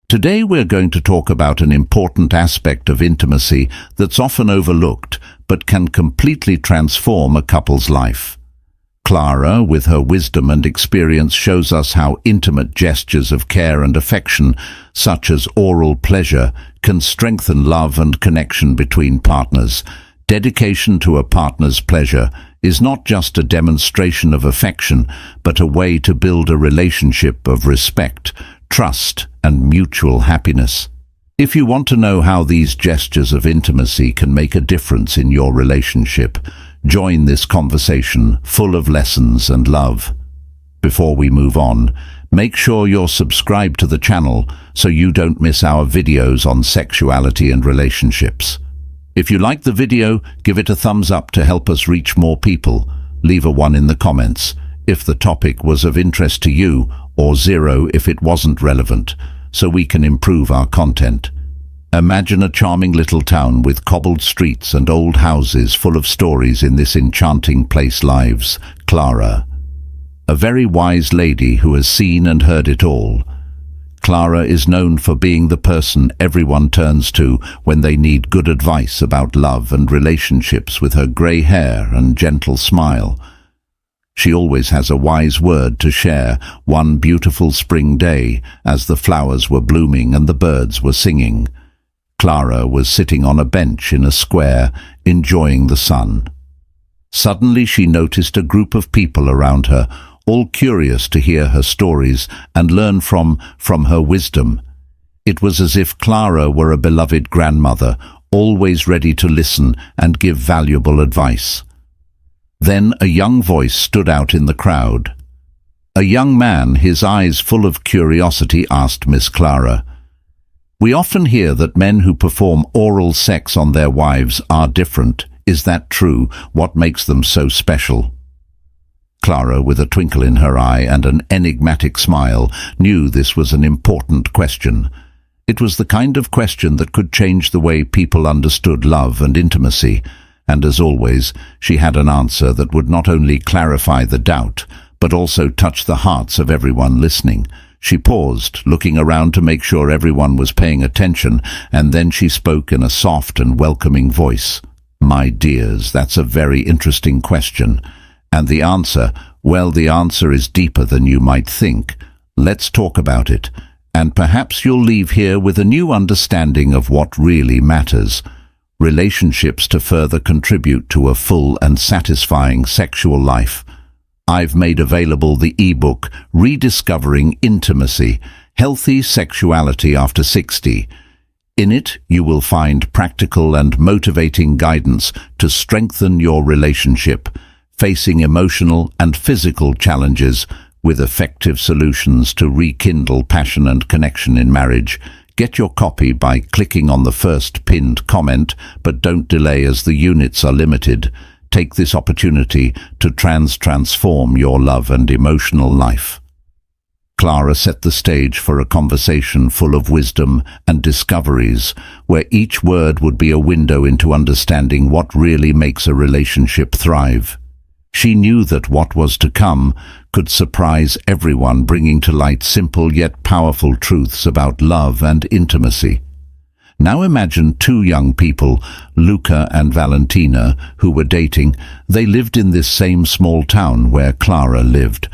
Today we're going to talk about an important aspect of intimacy that's often overlooked but can completely transform a couple's life. Clara, with her wisdom and experience, shows us how intimate gestures of care and affection, such as oral pleasure, can strengthen love and connection between partners. Dedication to a partner's pleasure is not just a demonstration of affection, but a way to build a relationship of respect, trust, and mutual happiness. If you want to know how these gestures of intimacy can make a difference in your relationship, join this conversation full of lessons and love. Before we move on, make sure you're subscribed to the channel so you don't miss our videos on sexuality and relationships. If you like the video, give it a thumbs up to help us reach more people. Leave a 1 in the comments if the topic was of interest to you, or 0 if it wasn't relevant, so we can improve our content. Imagine a charming little town with cobbled streets and old houses full of stories. In this enchanting place lives Clara, a very wise lady who has seen and heard it all. Clara is known for being the person everyone turns to when they need good advice about love and relationships. With her grey hair and gentle smile, she always has a wise word to share. One beautiful spring day, as the flowers were blooming and the birds were singing, Clara was sitting on a bench in a square, enjoying the sun. Suddenly she noticed a group of people around her, all curious to hear her stories and learn from her wisdom. It was as if Clara were a beloved grandmother, always ready to listen and give valuable advice. Then a young voice stood out in the crowd. A young man, his eyes full of curiosity, asked Miss Clara, "We often hear that men who perform oral sex on their wives are different. Is that true? What makes them so special?" Clara, with a twinkle in her eye and an enigmatic smile, knew this was an important question. It was the kind of question that could change the way people understood love and intimacy, and as always, she had an answer that would not only clarify the doubt, but also touch the hearts of everyone listening. She paused, looking around to make sure everyone was paying attention, and then she spoke in a soft and welcoming voice. "My dears, that's a very interesting question. And the answer, well, the answer is deeper than you might think. Let's talk about it, and perhaps you'll leave here with a new understanding of what really matters. Relationships to further contribute to a full and satisfying sexual life. I've made available the ebook Rediscovering Intimacy, Healthy Sexuality After 60. In it, you will find practical and motivating guidance to strengthen your relationship, facing emotional and physical challenges with effective solutions to rekindle passion and connection in marriage. Get your copy by clicking on the first pinned comment, but don't delay as the units are limited. Take this opportunity to transform your love and emotional life. Clara set the stage for a conversation full of wisdom and discoveries, where each word would be a window into understanding what really makes a relationship thrive. She knew that what was to come could surprise everyone, bringing to light simple yet powerful truths about love and intimacy. Now imagine 2 young people, Luca and Valentina, who were dating. They lived in this same small town where Clara lived.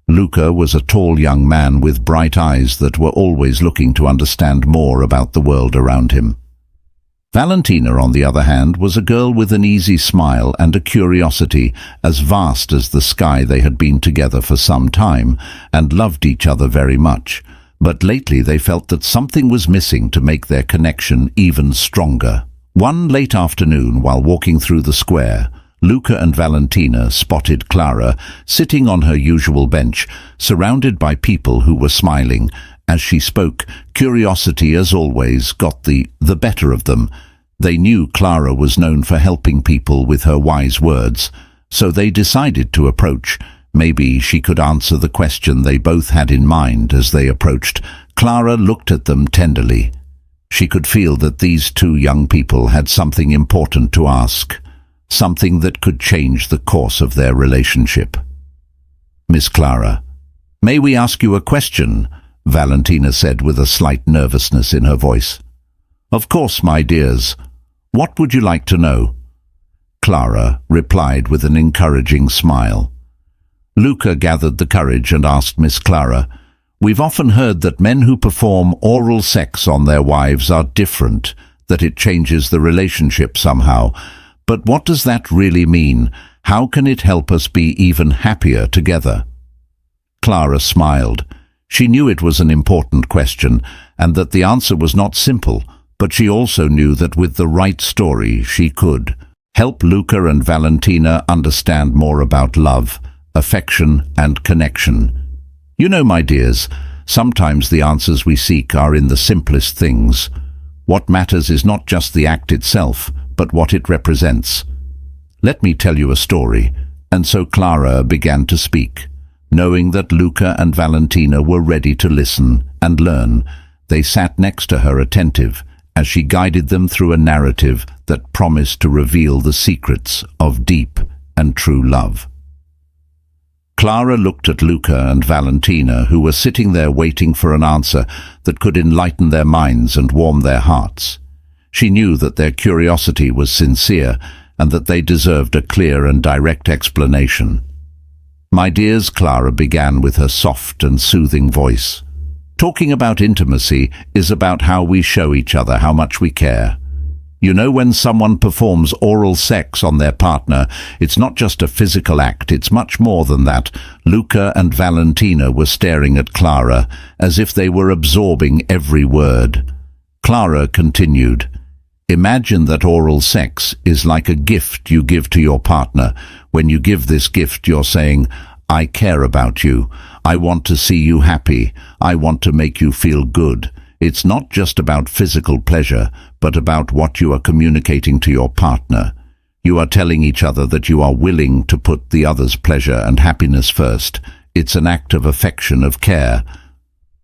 Luca was a tall young man with bright eyes that were always looking to understand more about the world around him. Valentina, on the other hand, was a girl with an easy smile and a curiosity as vast as the sky. They had been together for some time and loved each other very much, but lately they felt that something was missing to make their connection even stronger. One late afternoon, while walking through the square, Luca and Valentina spotted Clara sitting on her usual bench, surrounded by people who were smiling. As she spoke, curiosity, as always, got the better of them. They knew Clara was known for helping people with her wise words, so they decided to approach. Maybe she could answer the question they both had in mind. As they approached, Clara looked at them tenderly. She could feel that these 2 young people had something important to ask, something that could change the course of their relationship. "Miss Clara, may we ask you a question?" Valentina said with a slight nervousness in her voice. "Of course, my dears. What would you like to know?" Clara replied with an encouraging smile. Luca gathered the courage and asked Miss Clara, "We've often heard that men who perform oral sex on their wives are different, that it changes the relationship somehow. But what does that really mean? How can it help us be even happier together?" Clara smiled. She knew it was an important question, and that the answer was not simple, but she also knew that with the right story she could help Luca and Valentina understand more about love, affection and connection. You know, my dears, sometimes the answers we seek are in the simplest things. What matters is not just the act itself, but what it represents. Let me tell you a story. And so Clara began to speak. Knowing that Luca and Valentina were ready to listen and learn, they sat next to her attentive as she guided them through a narrative that promised to reveal the secrets of deep and true love. Clara looked at Luca and Valentina, who were sitting there waiting for an answer that could enlighten their minds and warm their hearts. She knew that their curiosity was sincere and that they deserved a clear and direct explanation. "My dears," Clara began with her soft and soothing voice, "talking about intimacy is about how we show each other how much we care. You know, when someone performs oral sex on their partner, it's not just a physical act, it's much more than that." Luca and Valentina were staring at Clara as if they were absorbing every word. Clara continued, "Imagine that oral sex is like a gift you give to your partner. When you give this gift, you're saying, 'I care about you. I want to see you happy. I want to make you feel good.' It's not just about physical pleasure, but about what you are communicating to your partner. You are telling each other that you are willing to put the other's pleasure and happiness first. It's an act of affection, of care."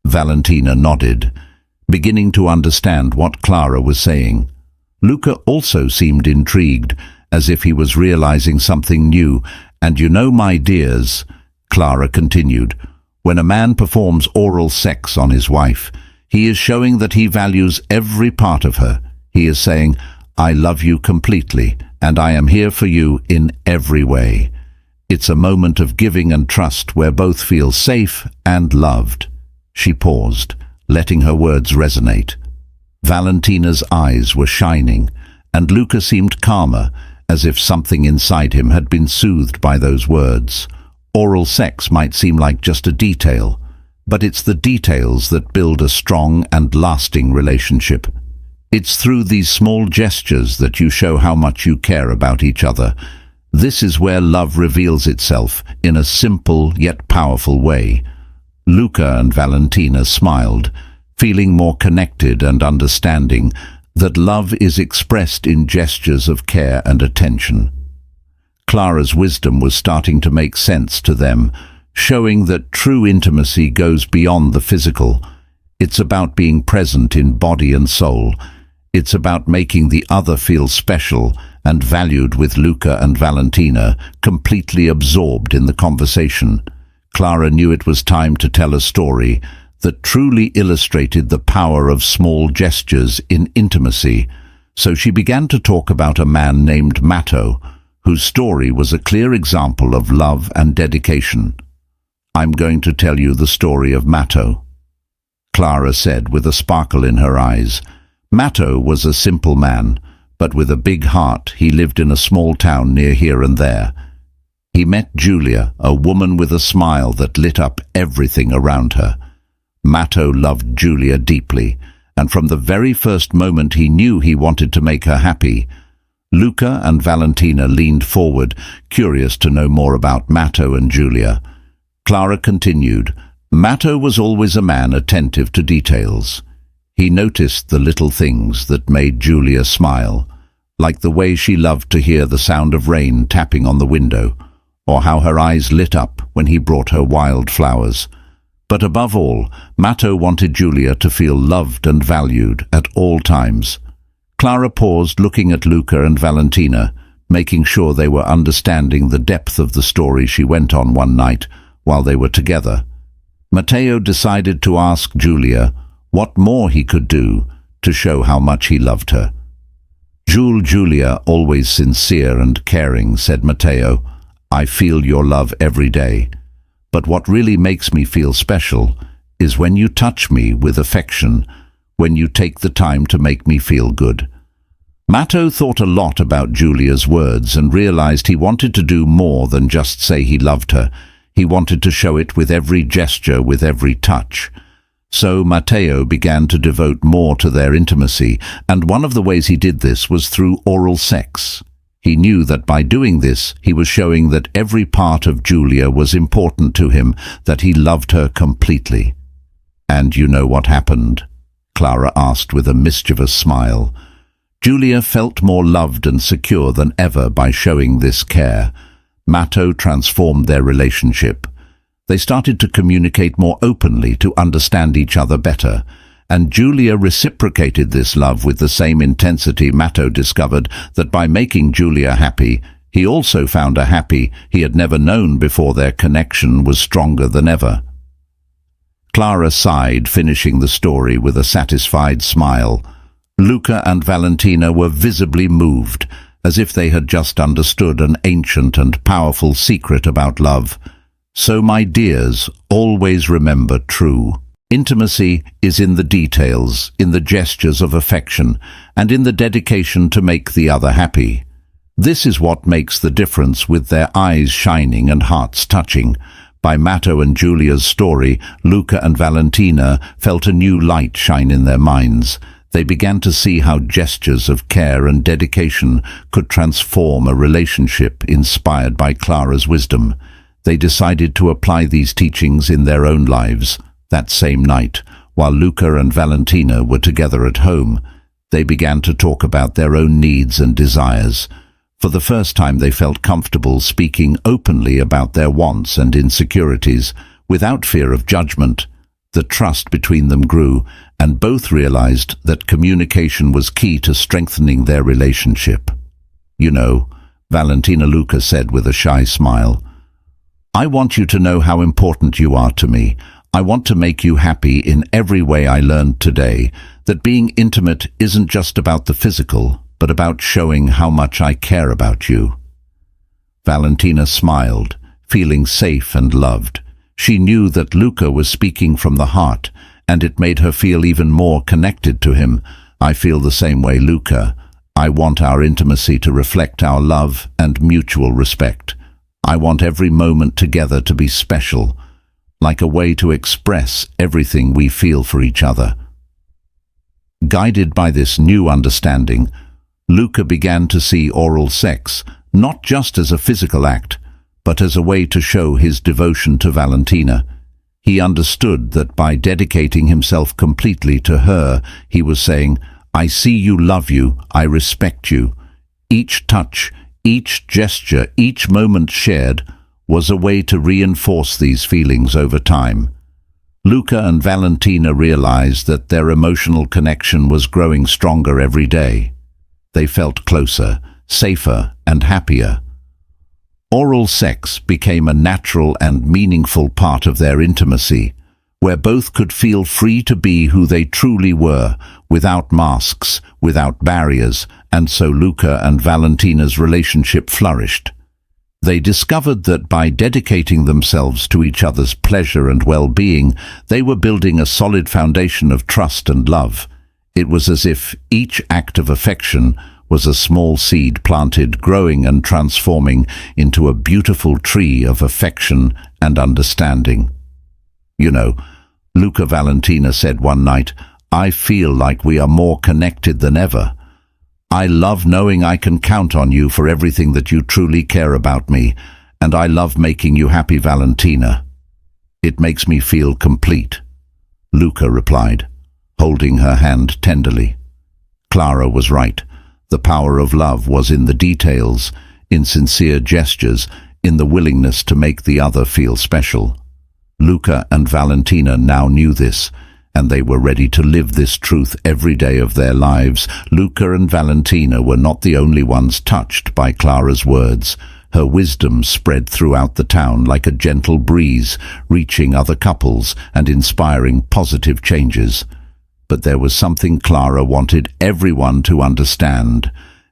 Valentina nodded, beginning to understand what Clara was saying. Luca also seemed intrigued, as if he was realizing something new. "And you know, my dears," Clara continued, "when a man performs oral sex on his wife, he is showing that he values every part of her. He is saying, 'I love you completely, and I am here for you in every way.' It's a moment of giving and trust where both feel safe and loved." She paused, letting her words resonate. Valentina's eyes were shining, and Luca seemed calmer, as if something inside him had been soothed by those words. Oral sex might seem like just a detail, but it's the details that build a strong and lasting relationship. It's through these small gestures that you show how much you care about each other. This is where love reveals itself in a simple yet powerful way. Luca and Valentina smiled, feeling more connected and understanding that love is expressed in gestures of care and attention. Clara's wisdom was starting to make sense to them, showing that true intimacy goes beyond the physical. It's about being present in body and soul. It's about making the other feel special and valued, with Luca and Valentina completely absorbed in the conversation. Clara knew it was time to tell a story that truly illustrated the power of small gestures in intimacy, so she began to talk about a man named Matto, whose story was a clear example of love and dedication. "I'm going to tell you the story of Matto," Clara said with a sparkle in her eyes. Matto was a simple man, but with a big heart. He lived in a small town near here and there. He met Julia, a woman with a smile that lit up everything around her. Matto loved Julia deeply, and from the very first moment he knew he wanted to make her happy. Luca and Valentina leaned forward, curious to know more about Matto and Julia. Clara continued, "Matto was always a man attentive to details. He noticed the little things that made Julia smile, like the way she loved to hear the sound of rain tapping on the window, or how her eyes lit up when he brought her wild flowers. But above all, Matto wanted Julia to feel loved and valued at all times." Clara paused, looking at Luca and Valentina, making sure they were understanding the depth of the story she went on one night while they were together. Matteo decided to ask Giulia what more he could do to show how much he loved her. Giulia, always sincere and caring, said Matteo, I feel your love every day, but what really makes me feel special is when you touch me with affection, when you take the time to make me feel good. Matteo thought a lot about Giulia's words and realized he wanted to do more than just say he loved her. He wanted to show it with every gesture, with every touch. So Matteo began to devote more to their intimacy, and one of the ways he did this was through oral sex. He knew that by doing this, he was showing that every part of Giulia was important to him, that he loved her completely. And you know what happened? Clara asked with a mischievous smile. Giulia felt more loved and secure than ever by showing this care. Matteo transformed their relationship. They started to communicate more openly, to understand each other better, and Giulia reciprocated this love with the same intensity. Matteo discovered that by making Giulia happy, he also found her happy. He had never known before. Their connection was stronger than ever. Clara sighed, finishing the story with a satisfied smile. Luca and Valentina were visibly moved, as if they had just understood an ancient and powerful secret about love. So, my dears, always remember true intimacy is in the details, in the gestures of affection, and in the dedication to make the other happy. This is what makes the difference, with their eyes shining and hearts touching. By Matteo and Giulia's story, Luca and Valentina felt a new light shine in their minds. They began to see how gestures of care and dedication could transform a relationship inspired by Clara's wisdom. They decided to apply these teachings in their own lives. That same night, while Luca and Valentina were together at home, they began to talk about their own needs and desires. For the first time, they felt comfortable speaking openly about their wants and insecurities, without fear of judgment. The trust between them grew, and both realized that communication was key to strengthening their relationship. You know, Valentina, Luca said with a shy smile, I want you to know how important you are to me. I want to make you happy in every way. I learned today that being intimate isn't just about the physical, but about showing how much I care about you. Valentina smiled, feeling safe and loved. She knew that Luca was speaking from the heart, and it made her feel even more connected to him. I feel the same way, Luca. I want our intimacy to reflect our love and mutual respect. I want every moment together to be special, like a way to express everything we feel for each other. Guided by this new understanding, Luca began to see oral sex not just as a physical act, but as a way to show his devotion to Valentina. He understood that by dedicating himself completely to her, he was saying, I see you, love you, I respect you. Each touch, each gesture, each moment shared was a way to reinforce these feelings over time. Luca and Valentina realized that their emotional connection was growing stronger every day. They felt closer, safer, and happier. Oral sex became a natural and meaningful part of their intimacy, where both could feel free to be who they truly were, without masks, without barriers, and so Luca and Valentina's relationship flourished. They discovered that by dedicating themselves to each other's pleasure and well-being, they were building a solid foundation of trust and love. It was as if each act of affection was a small seed planted, growing and transforming into a beautiful tree of affection and understanding. You know, Luca Valentina said one night, I feel like we are more connected than ever. I love knowing I can count on you for everything that you truly care about me, and I love making you happy, Valentina. It makes me feel complete, Luca replied, holding her hand tenderly. Clara was right. The power of love was in the details, in sincere gestures, in the willingness to make the other feel special. Luca and Valentina now knew this, and they were ready to live this truth every day of their lives. Luca and Valentina were not the only ones touched by Clara's words. Her wisdom spread throughout the town like a gentle breeze, reaching other couples and inspiring positive changes. But there was something Clara wanted everyone to understand,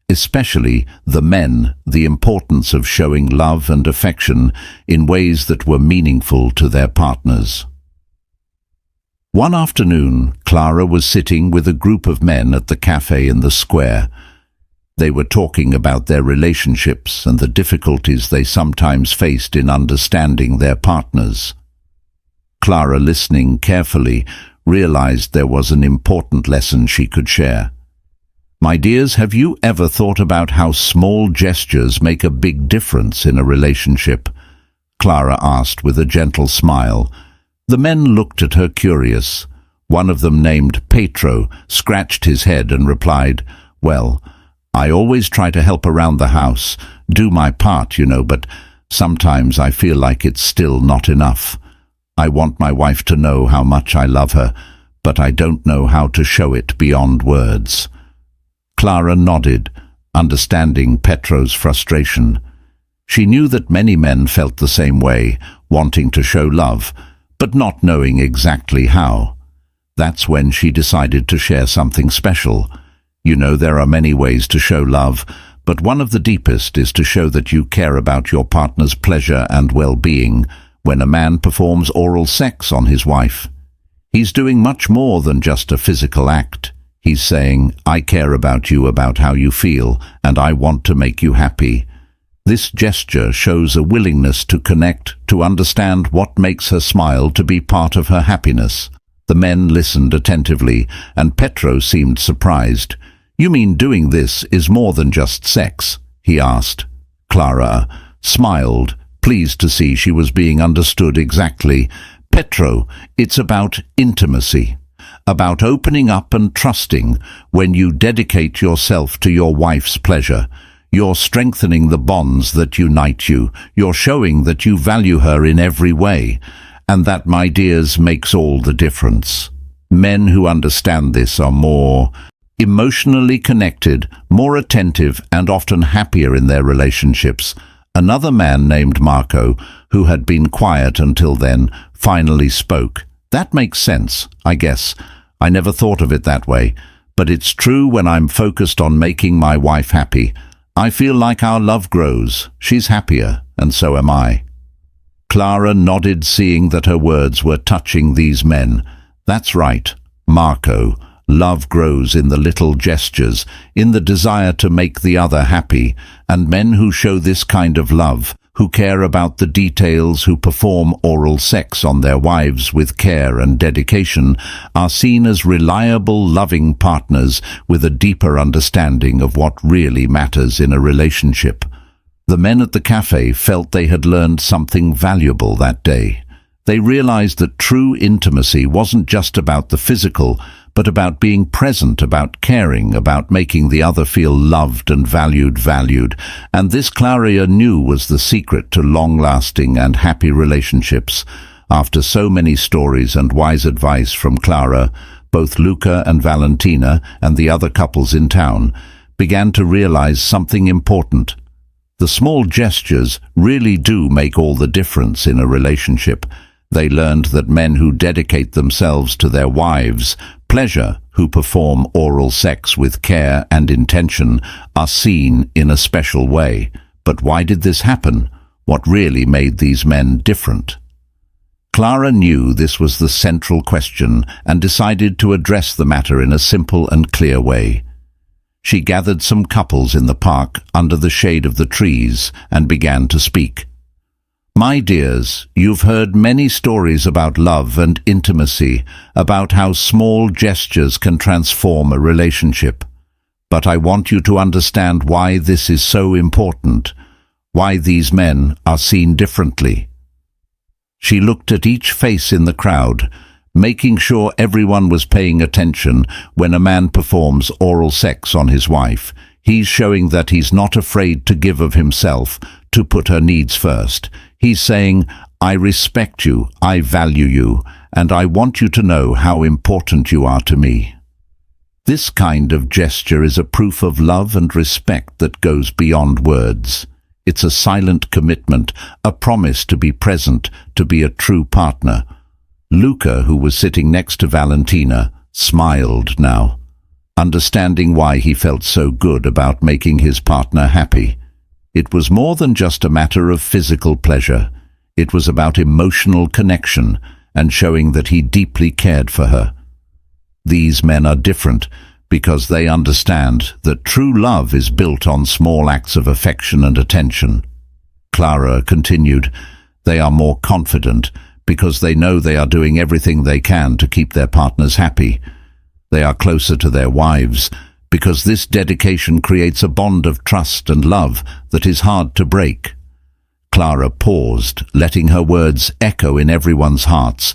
especially the men, the importance of showing love and affection in ways that were meaningful to their partners. One afternoon, Clara was sitting with a group of men at the cafe in the square. They were talking about their relationships and the difficulties they sometimes faced in understanding their partners. Clara, listening carefully, realized there was an important lesson she could share. My dears, have you ever thought about how small gestures make a big difference in a relationship? Clara asked with a gentle smile. The men looked at her curious. One of them, named Petro, scratched his head and replied, "Well, I always try to help around the house, do my part, but sometimes I feel like it's still not enough. I want my wife to know how much I love her, but I don't know how to show it beyond words." Clara nodded, understanding Petro's frustration. She knew that many men felt the same way, wanting to show love, but not knowing exactly how. That's when she decided to share something special. There are many ways to show love, but one of the deepest is to show that you care about your partner's pleasure and well-being. When a man performs oral sex on his wife, he's doing much more than just a physical act. He's saying, "I care about you, about how you feel, and I want to make you happy." This gesture shows a willingness to connect, to understand what makes her smile, to be part of her happiness. The men listened attentively, and Petro seemed surprised. "You mean doing this is more than just sex?" he asked. Clara smiled, pleased to see she was being understood exactly. "Petro, it's about intimacy, about opening up and trusting. When you dedicate yourself to your wife's pleasure, you're strengthening the bonds that unite you. You're showing that you value her in every way. And that, my dears, makes all the difference. Men who understand this are more emotionally connected, more attentive, and often happier in their relationships." Another man named Marco, who had been quiet until then, finally spoke. "That makes sense, I guess. I never thought of it that way. But it's true, when I'm focused on making my wife happy, I feel like our love grows. She's happier, and so am I." Clara nodded, seeing that her words were touching these men. "That's right, Marco. Love grows in the little gestures, in the desire to make the other happy, and men who show this kind of love, who care about the details, who perform oral sex on their wives with care and dedication, are seen as reliable, loving partners with a deeper understanding of what really matters in a relationship." The men at the cafe felt they had learned something valuable that day. They realized that true intimacy wasn't just about the physical, but about being present, about caring, about making the other feel loved and valued. And this, Clara knew, was the secret to long-lasting and happy relationships. After so many stories and wise advice from Clara, both Luca and Valentina and the other couples in town began to realize something important. The small gestures really do make all the difference in a relationship. They learned that men who dedicate themselves to their wives' pleasure, who perform oral sex with care and intention, are seen in a special way. But why did this happen? What really made these men different? Clara knew this was the central question and decided to address the matter in a simple and clear way. She gathered some couples in the park under the shade of the trees and began to speak. "My dears, you've heard many stories about love and intimacy, about how small gestures can transform a relationship. But I want you to understand why this is so important, why these men are seen differently." She looked at each face in the crowd, making sure everyone was paying attention. When a man performs oral sex on his wife, he's showing that he's not afraid to give of himself, to put her needs first. He's saying, "I respect you, I value you, and I want you to know how important you are to me." This kind of gesture is a proof of love and respect that goes beyond words. It's a silent commitment, a promise to be present, to be a true partner. Luca, who was sitting next to Valentina, smiled now, understanding why he felt so good about making his partner happy. It was more than just a matter of physical pleasure. It was about emotional connection and showing that he deeply cared for her. These men are different because they understand that true love is built on small acts of affection and attention. Clara continued, they are more confident because they know they are doing everything they can to keep their partners happy. They are closer to their wives because this dedication creates a bond of trust and love that is hard to break. Clara paused, letting her words echo in everyone's hearts,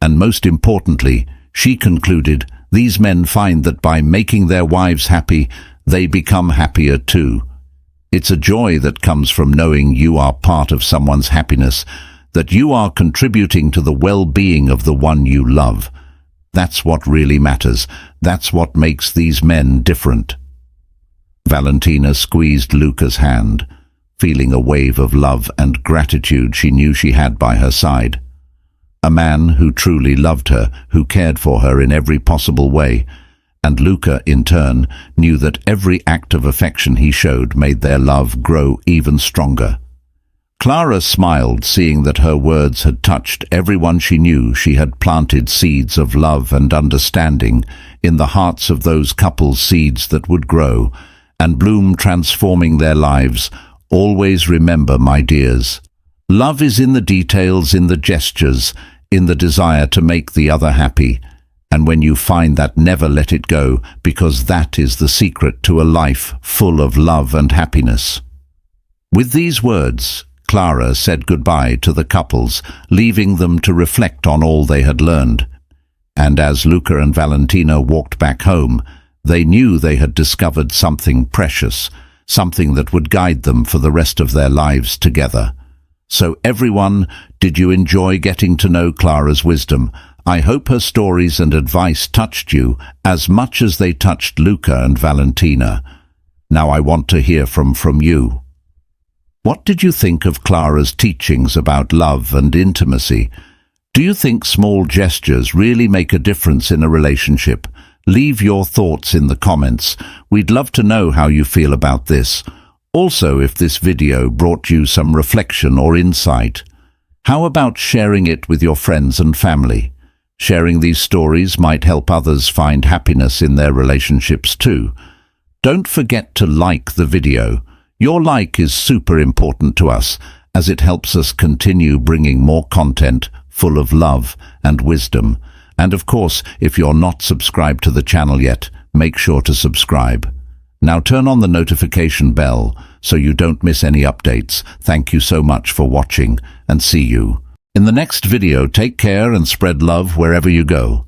and most importantly, she concluded, these men find that by making their wives happy, they become happier too. It's a joy that comes from knowing you are part of someone's happiness, that you are contributing to the well-being of the one you love. That's what really matters. That's what makes these men different. Valentina squeezed Luca's hand, feeling a wave of love and gratitude she knew she had by her side. A man who truly loved her, who cared for her in every possible way, and Luca, in turn, knew that every act of affection he showed made their love grow even stronger. Clara smiled, seeing that her words had touched everyone she knew. She had planted seeds of love and understanding in the hearts of those couples, seeds that would grow and bloom, transforming their lives. Always remember, my dears, love is in the details, in the gestures, in the desire to make the other happy. And when you find that, never let it go, because that is the secret to a life full of love and happiness. With these words, Clara said goodbye to the couples, leaving them to reflect on all they had learned. And as Luca and Valentina walked back home, they knew they had discovered something precious, something that would guide them for the rest of their lives together. So everyone, did you enjoy getting to know Clara's wisdom? I hope her stories and advice touched you as much as they touched Luca and Valentina. Now I want to hear from you. What did you think of Clara's teachings about love and intimacy? Do you think small gestures really make a difference in a relationship? Leave your thoughts in the comments. We'd love to know how you feel about this. Also, if this video brought you some reflection or insight, how about sharing it with your friends and family? Sharing these stories might help others find happiness in their relationships too. Don't forget to like the video. Your like is super important to us, as it helps us continue bringing more content full of love and wisdom. And of course, if you're not subscribed to the channel yet, make sure to subscribe. Now turn on the notification bell so you don't miss any updates. Thank you so much for watching, and see you in the next video. Take care and spread love wherever you go.